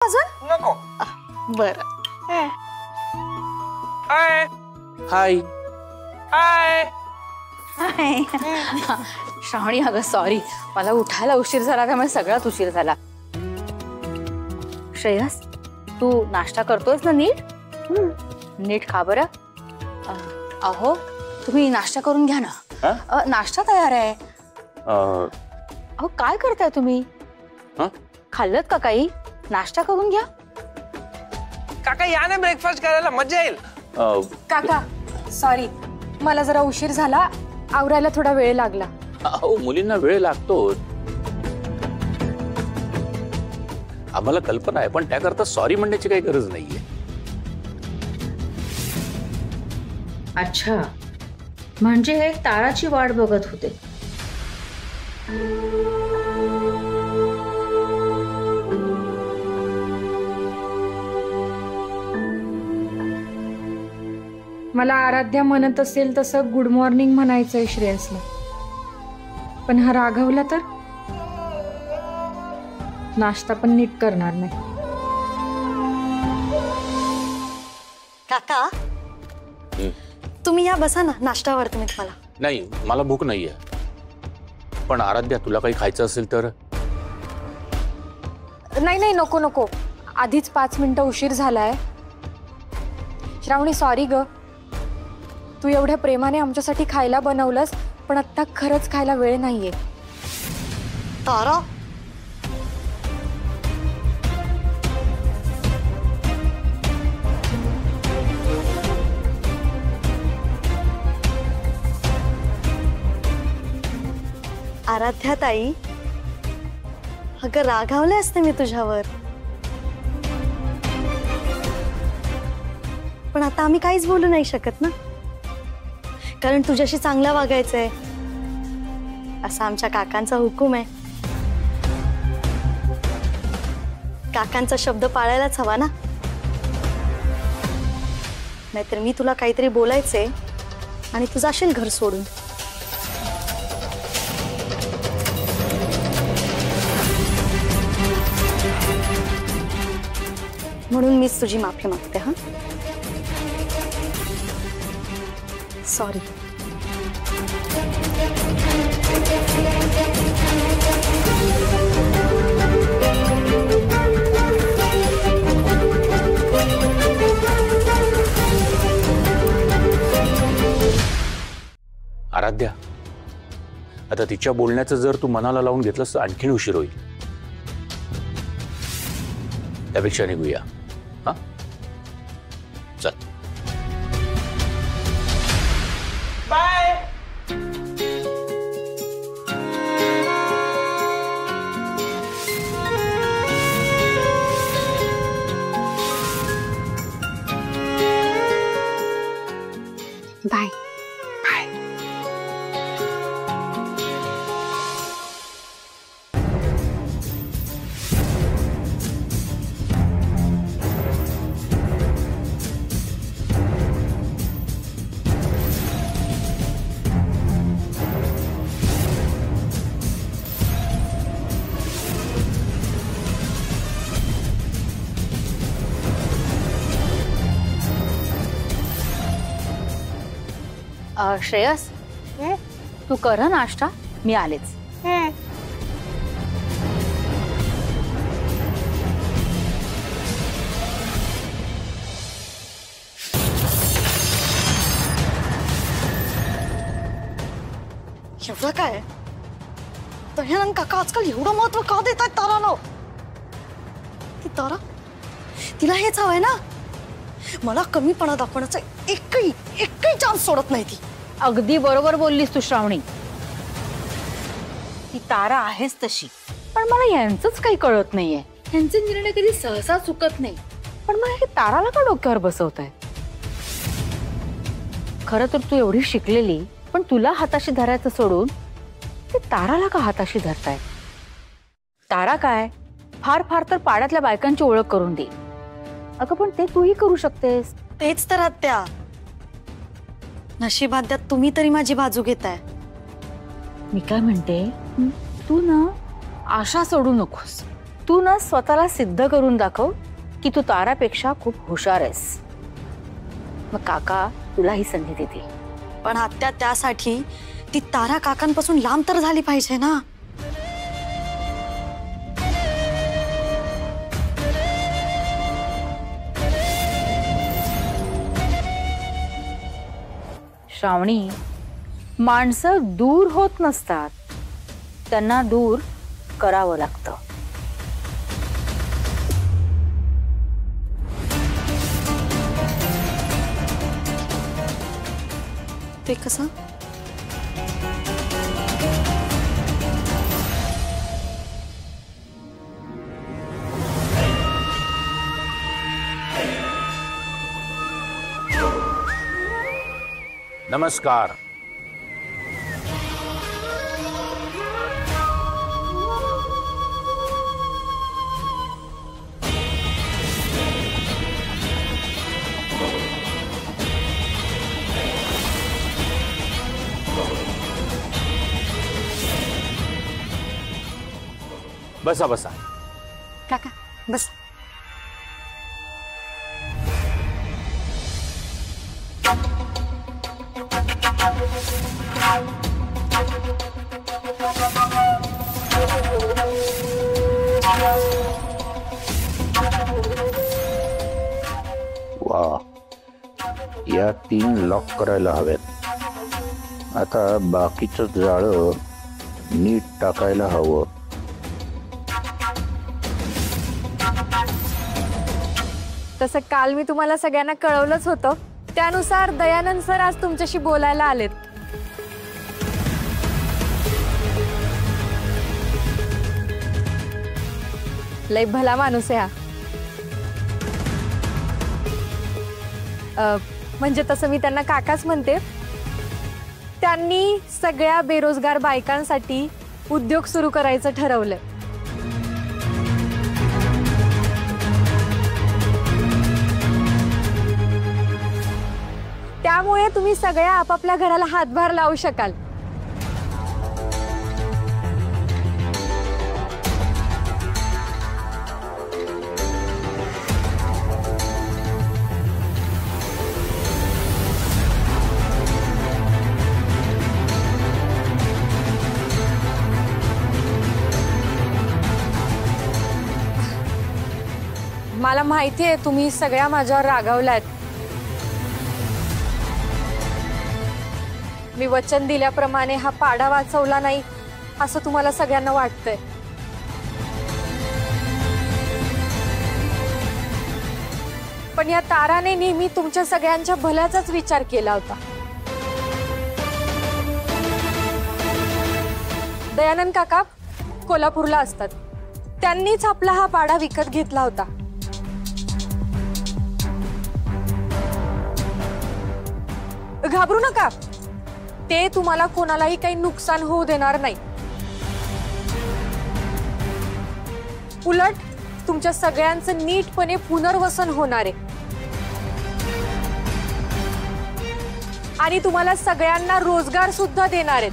अजून नको. बरं. हाय हाय हाय. हाय. श्रावणी, अगं सॉरी, मला उठायला उशीर झाला त्यामुळे सगळाच उशीर झाला. श्रेयस, तू नाश्ता करतोयस ना नीट? नीट खा बरं. अहो, तुम्ही नाश्ता करून घ्या ना. नाश्ता तयार आहे. अहो, काय करताय तुम्ही? खाल्लत का काही? नाश्ता करून घ्या. काका या ना ब्रेकफास्ट करायला, मजा येईल. काका सॉरी, मला जरा उशीर झाला, आवरायला थोडा वेळ लागला. अहो, मुलींना वेळ लागतो, आम्हाला कल्पना आहे, पण त्याकरता सॉरी म्हणण्याची काही गरज नाहीये. अच्छा, म्हणजे हे ताराची वाट बघत होते. मला आराध्या म्हणत असेल तसं गुड मॉर्निंग म्हणायचंय श्रेयसला, पण हा राघवला तर नाश्ता पण नीट करणार नाही. काका, तुम्ही या बसा ना, नाश्त्यावरती मी तुम्हाला. नाही, मला भूक नाहीये. पण आराध्या, तुला काही खायचं असेल तर? नाही नको नको, आधीच 5 मिनिटं उशीर झालाय. श्रावणी सॉरी ग, तू एवढ्या प्रेमाने आमच्यासाठी खायला बनवलंस, पण आता खरंच खायला वेळ नाहीये. तारा, आराध्या ताई, अगं रागावले असते मी तुझ्यावर, पण आता आम्ही काहीच बोलू नाही शकत ना, कारण तुझ्याशी चांगलं वागायचंय असा आमच्या काकांचा हुकूम आहे. काकांचा शब्द पाळायलाच हवा ना, नाहीतर मी तुला काहीतरी बोलायचे आणि तू जाशील घर सोडून. म्हणून मीच तुझी माफी मागते. हा, सॉरी. आराध्या, आता तिच्या बोलण्याचं जर तू मनाला लावून घेतलंस तर आणखीन उशीर होईल. त्यापेक्षा निघूया. हा, चल. बाय. बाय. श्रेयस, तू कर नाश्ता, मी आलेच. एवढं काय दयानंद काका आजकाल एवढं महत्व का देत आहेत ताराला? ती तारा, तिला हेच हवंय ना, मला कमीपणा दाखवण्याचा एकही चान्स सोडत नाही ती. अगदी बरोबर बोललीस तू श्रावणी, ती तारा आहेच तशी, पण मला यांचंच काही कळत नाहीये. यांचे निर्णय कधी सहसा चुकत नाही, पण मला हे ताराला का डोक्यावर बसवत आहे? खरं तर तू एवढी शिकलेली, पण तुला हाताशी धरायचं सोडून ते ताराला का हाताशी धरताय? तारा काय, फार फार तर पाड्यातल्या बायकांची ओळख करून दे. अगं पण ते तूही करू शकतेस. तेच तर आत्या, नशिबात त्यात तुम्ही तरी माझी बाजू घेताय. मी काय म्हणते, तू ना आशा सोडू नकोस. तू ना स्वतःला सिद्ध करून दाखव की तू तारापेक्षा खूप हुशार आहेस. मग काका तुला ही संधी देतील. पण आत्या त्यासाठी ती तारा काकांपासून लांब तर झाली पाहिजे ना. श्रावणी, माणसं दूर होत नसतात, त्यांना दूर करावं लागतं. ते कसं? नमस्कार. बसा बसा. काका बस. वा, या 3 लॉक करायला हव्यात. आता बाकीचं जाळं नीट टाकायला हवं. तसं काल मी तुम्हाला सगळ्यांना कळवलंच होतं. त्यानुसार दयानंद सर आज तुमच्याशी बोलायला आलेत. लय भला माणूस आहे हा. म्हणजे तसं मी त्यांना काकाच म्हणते. त्यांनी सगळ्या बेरोजगार बायकांसाठी उद्योग सुरू करायचं ठरवलंय. त्यामुळे तुम्ही सगळ्या आपापल्या घराला हातभार लावू शकाल. मला माहिती आहे तुम्ही सगळ्या माझ्यावर रागावलात. मी वचन दिल्याप्रमाणे हा पाडा वाचवला नाही असं तुम्हाला सगळ्यांना वाटतंय. पण या ताराने नेहमी तुमच्या सगळ्यांच्या भल्याचाच विचार केला होता. दयानंद काका कोल्हापूरला असतात. त्यांनीच आपला हा पाडा विकत घेतला होता. घाबरू नका, ते तुम्हाला कोणालाही काही नुकसान होऊ देणार नाही. उलट तुमच्या सगळ्यांचं नीटपणे पुनर्वसन होणार आहे आणि तुम्हाला सगळ्यांना रोजगार सुद्धा देणार आहेत.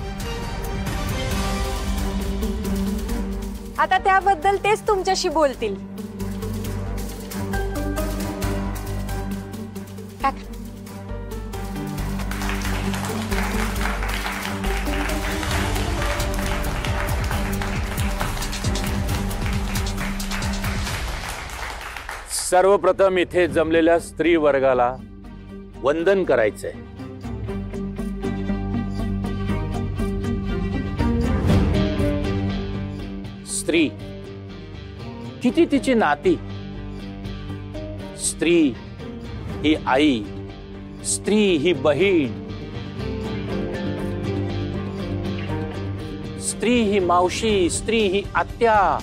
आता त्याबद्दल तेच तुमच्याशी बोलतील. सर्वप्रथम इथे जमलेल्या स्त्री वर्गाला वंदन करायचंय. स्त्री किती तिची नाती. स्त्री ही आई, स्त्री ही बहीण, स्त्री ही मावशी, स्त्री ही आत्या,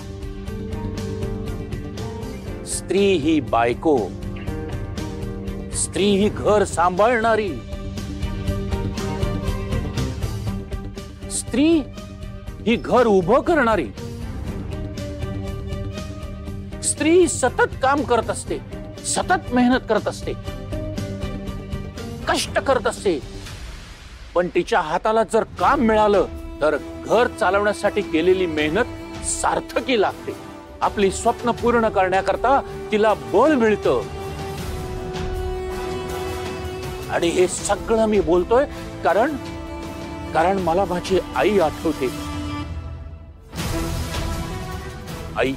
स्त्री ही बायको, स्त्री ही घर सांभाळणारी, स्त्री ही घर उभं करणारी, स्त्री सतत काम करत असते, सतत मेहनत करत असते, कष्ट करत असते. पण तिच्या हाताला जर काम मिळालं तर घर चालवण्यासाठी केलेली मेहनत सार्थकी लागते. आपली स्वप्न पूर्ण करण्याकरता तिला बळ मिळतं. आणि हे सगळं मी बोलतोय कारण मला माझी आई आठवते. आई,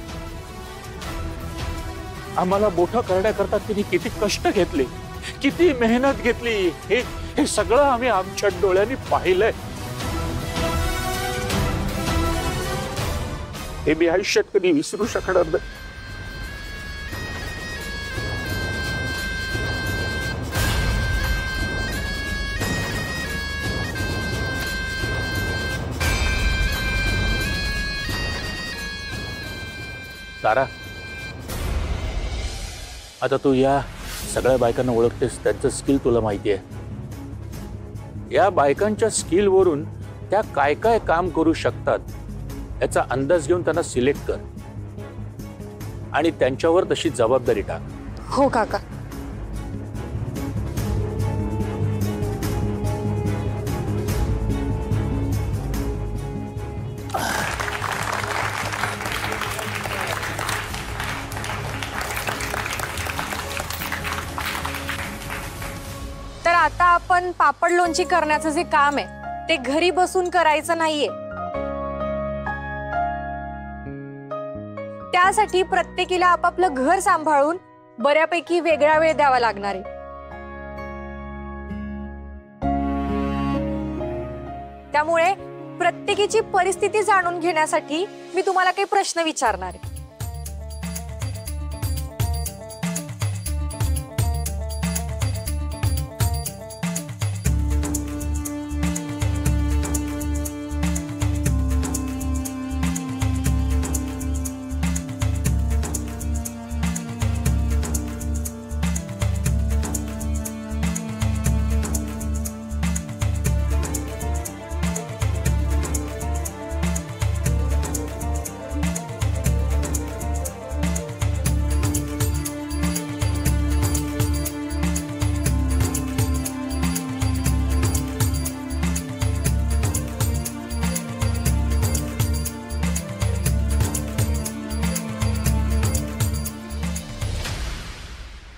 आम्हाला मोठं करण्याकरता तिने किती कष्ट घेतले, किती मेहनत घेतली, हे सगळं आम्ही आमच्या डोळ्यांनी पाहिलंय. हे मी आयुष्यात कधी विसरू शकणार नाही. तारा, आता तू या सगळ्या बायकांना ओळखतेस, त्यांचं स्किल तुला माहिती आहे. या बायकांच्या स्किल वरून त्या काय काय काम करू शकतात याचा अंदाज घेऊन त्यांना सिलेक्ट कर आणि त्यांच्यावर तशी जबाबदारी टाक. हो काका. तर आता आपण पापड लोणची करण्याचं जे काम आहे ते घरी बसून करायचं नाहीये. त्यासाठी प्रत्येकीला आपापलं घर सांभाळून बऱ्यापैकी वेगळा वेळ द्यावा लागणार आहे. त्यामुळे प्रत्येकीची परिस्थिती जाणून घेण्यासाठी मी तुम्हाला काही प्रश्न विचारणार आहे.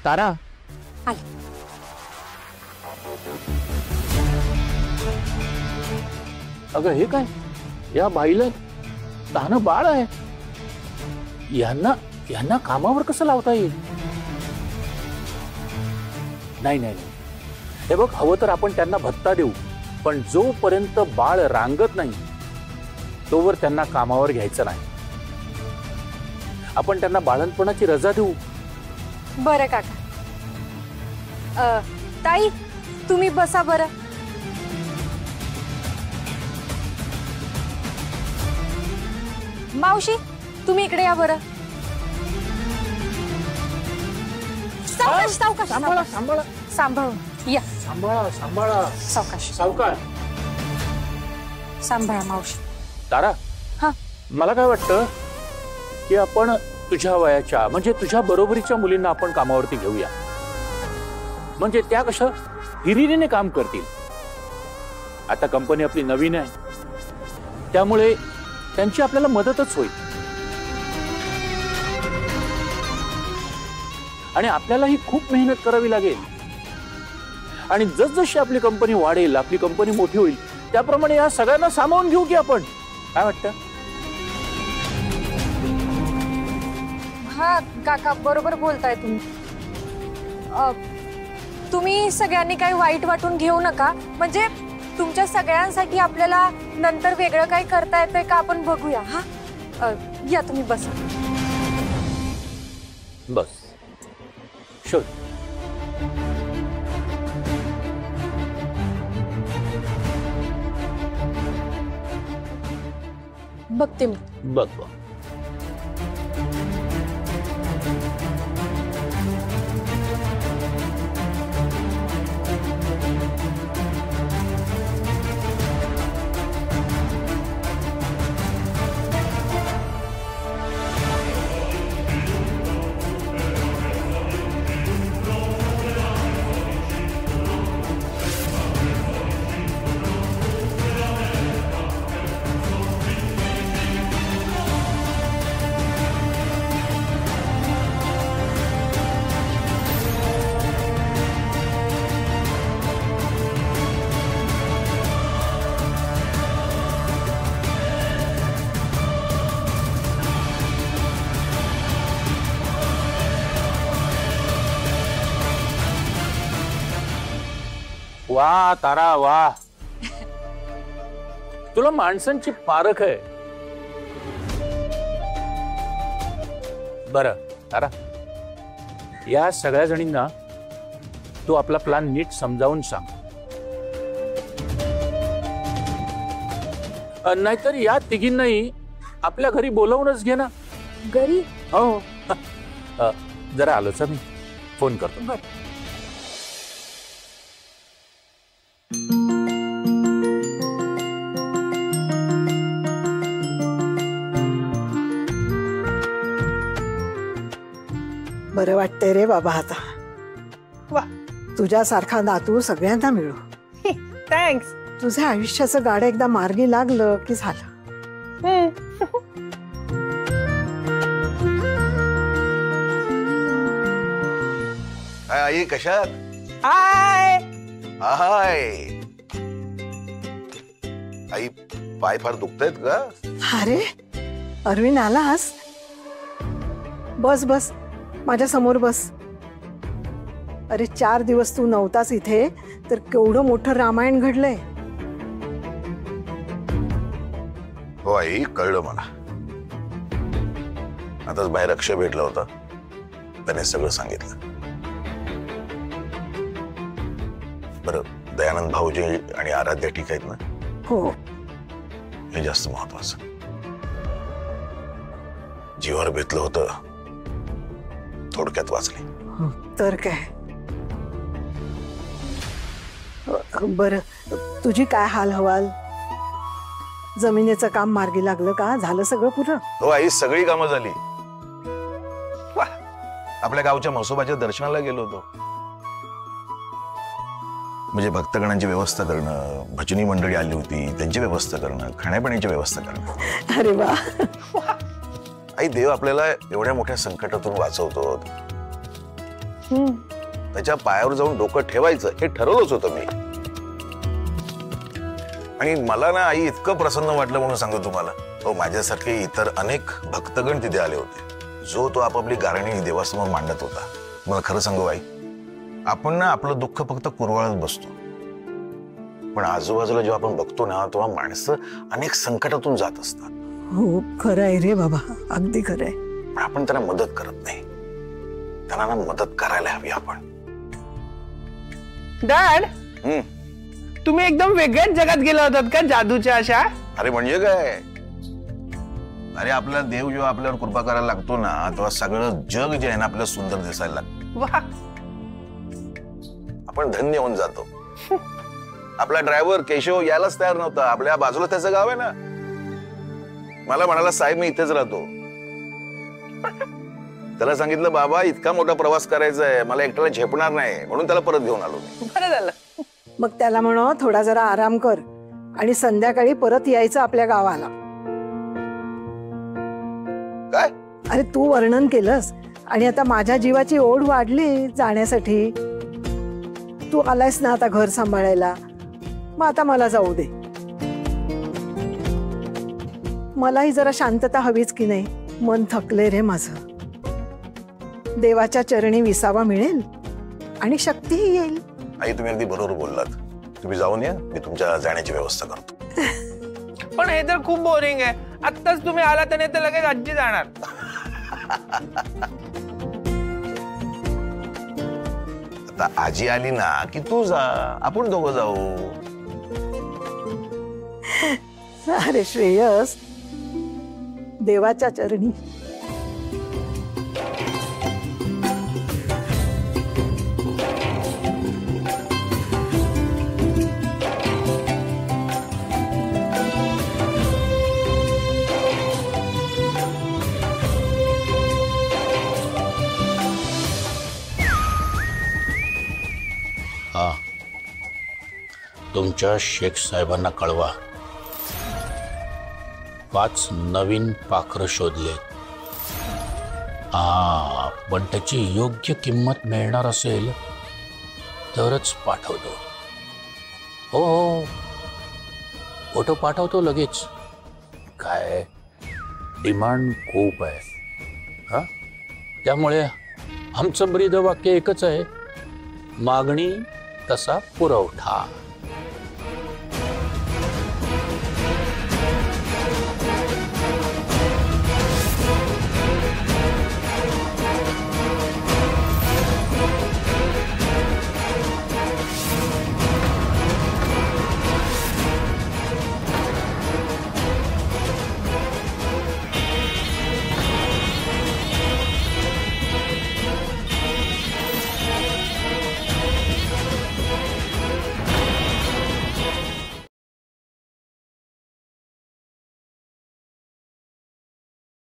तारा, अगं हे काय, या बाईला लहान बाळ आहे, यांना कामावर कसं लावता येईल? नाही नाही, हे बघ, हवं तर आपण त्यांना भत्ता देऊ, पण जोपर्यंत बाळ रांगत नाही तोवर त्यांना कामावर घ्यायचं नाही. आपण त्यांना बाळंतपणाची रजा देऊ. बरं काका. ताई, तुम्ही बसा बरं. मावशी, तुम्ही इकडे या बरं. सावकाश सावकाश सांभाळा सांभाळा सांभाळून या. सांभाळा सांभाळा सावकाश सावकाश. सांभाळा मावशी. तारा, हा, मला काय वाटतं की आपण तुझ्या वयाच्या म्हणजे तुझ्या बरोबरीच्या मुलींना आपण कामावरती घेऊया. म्हणजे त्या कशा हिरिरीने काम करतील. आता कंपनी आपली नवीन आहे, त्यामुळे त्यांची आपल्याला मदतच होईल. आणि आपल्यालाही खूप मेहनत करावी लागेल. आणि जसजशी आपली कंपनी वाढेल, आपली कंपनी मोठी होईल, त्याप्रमाणे या सगळ्यांना सामावून घेऊ की आपण. काय वाटतं? हा काका, बरोबर बोलताय तुम्ही. तुम्ही सगळ्यांनी काही वाईट वाटून घेऊ नका. म्हणजे तुमच्या सगळ्यांसाठी आपल्याला नंतर वेगळं काही करता येतंय का आपण बघूया. हा, या तुम्ही बसा. बस शोध. बघते मी. बघ बघ. वा तारा वा, तुला माणसांची पारख आहे. बरं तारा, या सगळ्या जणींना तू आपला प्लॅन नीट समजावून सांग. नाहीतर या तिघींनाही आपल्या घरी बोलवूनच घे ना. घरी? हो. जरा आलोच मी, फोन करतो. बरं वाटतंय रे बाबा आता. वा, तुझ्यासारखा नातू सगळ्यांना मिळू. थँक्स. तुझ्या आयुष्याचं गाडं एकदा मार्गी लागलं की झालं. हाय आई, कशात? हाय. हाय आई, पाय फार दुखतायत का? अरे अरविंद आलास? बस बस, माझ्या समोर बस. अरे 4 दिवस तू नव्हतास इथे तर केवढं मोठं रामायण घडलंय. हो आई, कळलं मला. आताच बाहेर अक्षय भेटला होता, त्याने सगळं सांगितलं. बरं, दयानंद भाऊजी आणि आराध्या ठीक आहेत ना? हो. हे जास्त महत्वाचं. जीवावर बेतलं होतं, थोडक्यात वाचली. तर काय. बरं, तुझी काय हाल हवाल? जमिनीचं काम मार्गी लागलं का? झालं सगळं पुरं? हो आई, सगळी कामं झाली. वा, आपल्या गावच्या म्हसोबाच्या दर्शनाला गेलो होतो. म्हणजे भक्तगणांची व्यवस्था करणं, भजनी मंडळी आली होती, त्यांची व्यवस्था करणं, खाण्यापिण्याची व्यवस्था करणं. अरे वा. आई, देव आपल्याला एवढ्या मोठ्या संकटातून वाचवतो, त्याच्या पायावर जाऊन डोकं ठेवायचं हे ठरवलंच होतं मी. आणि मला ना आई इतकं प्रसन्न वाटलं म्हणून सांगतो तुम्हाला. हो, माझ्यासारखे इतर अनेक भक्तगण तिथे आले होते. जो तो आपापली गारणी देवासमोर मांडत होता. मला खरं सांगू आई, आपण ना आपलं दुःख फक्त कुरवाळत बसतो, पण आजूबाजूला जेव्हा आपण बघतो ना, तेव्हा माणसं अनेक संकटातून जात असतात. हो, खरं आहे रे बाबा, अगदी खरं आहे. पण आपण त्यांना मदत करत नाही. त्यांना ना मदत करायला हवी आपण. डॅड, तुम्ही एकदम वेगळ्याच जगात गेला होतात का, जादूच्या अशा? अरे म्हणजे काय, अरे आपला देव जेव्हा आपल्यावर कृपा करायला लागतो ना, तेव्हा सगळं जग जे आहे ना आपल्याला सुंदर दिसायला लागतं. वा, आपण धन्य होऊन जातो. आपला ड्रायव्हर केशव यायलाच तयार नव्हता. आपल्या बाजूला त्याचं गाव आहे ना. मला म्हणाला, साहेब मी इथेच राहतो. त्याला सांगितलं, बाबा इतका मोठा प्रवास करायचा आहे, मला एकट्याला झेपणार नाही, म्हणून त्याला परत घेऊन आलो. बरं झालं. मग त्याला म्हणो थोडा जरा आराम कर आणि संध्याकाळी परत यायचं आपल्या गावाला. काय? अरे तू वर्णन केलंस आणि आता माझ्या जीवाची ओढ वाढली जाण्यासाठी. तू आलायस ना आता घर सांभाळायला, मग आता मला जाऊ दे. मलाही जरा शांतता हवीच की नाही. मन थकले रे माझं. देवाच्या चरणी विसावा मिळेल आणि शक्तीही येईल. आई, तुम्ही अगदी बरोबर बोललात. तुम्ही जाऊन या, मी तुमच्या जाण्याची व्यवस्था करतो. पण हे तर खूप बोरिंग आहे. आत्ताच तुम्ही आलात आणि तर लगेच आजी जाणार. आता आजी आली ना की तू जा, आपण दोघं जाऊ. अरे श्रेयस, देवाच्या चरणी. हा, तुमच्या शेख साहेबांना कळवा, 5 नवीन पाखरं शोधले. हा, पण त्याची योग्य किंमत मिळणार असेल तरच पाठवतो. हो हो, फोटो पाठवतो लगेच. काय डिमांड खूप आहे. हा, त्यामुळे आमचं ब्रीद वाक्य एकच आहे, मागणी तसा पुरवठा.